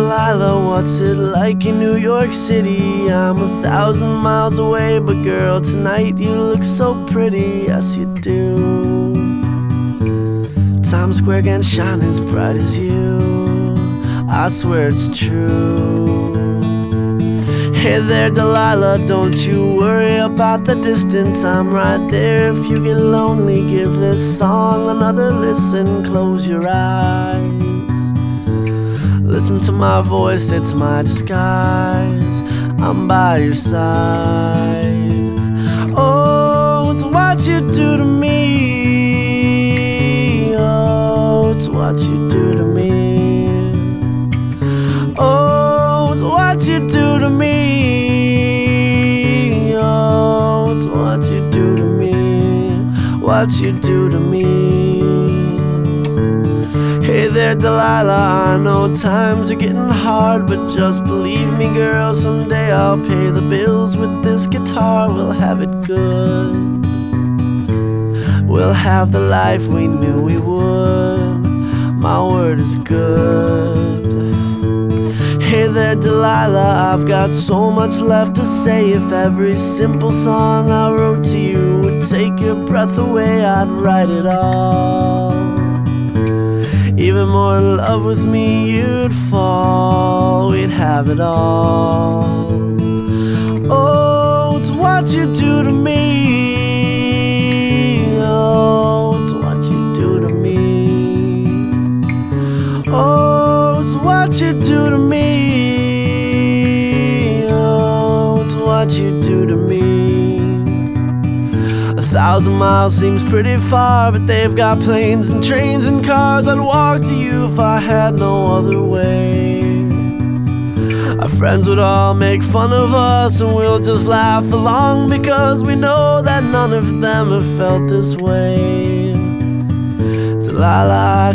Delilah, what's it like in New York City? I'm 1,000 miles away, but girl, tonight you look so pretty, yes you do. Times Square can't shine as bright as you, I swear it's true. Hey there, Delilah, don't you worry about the distance, I'm right there. If you get lonely, give this song another listen. Close your eyes, listen to my voice, it's my disguise. I'm by your side. Oh, it's what you do to me. Oh, it's what you do to me. Oh, it's what you do to me. Oh, it's what you do to me. What you do to me. Hey there, Delilah, I know times are getting hard, but just believe me, girl, someday I'll pay the bills with this guitar. We'll have it good, we'll have the life we knew we would. My word is good. Hey there, Delilah, I've got so much left to say. If every simple song I wrote to you would take your breath away, I'd write it all. Even more in love with me you'd fall, we'd have it all. Oh, it's what you do to me. Oh, it's what you do to me. Oh, it's what you do to me. Oh, it's what you do to me. 1,000 miles seems pretty far, but they've got planes and trains and cars. I'd walk to you if I had no other way. Our friends would all make fun of us, and we'll just laugh along, because we know that none of them have felt this way. Delilah, I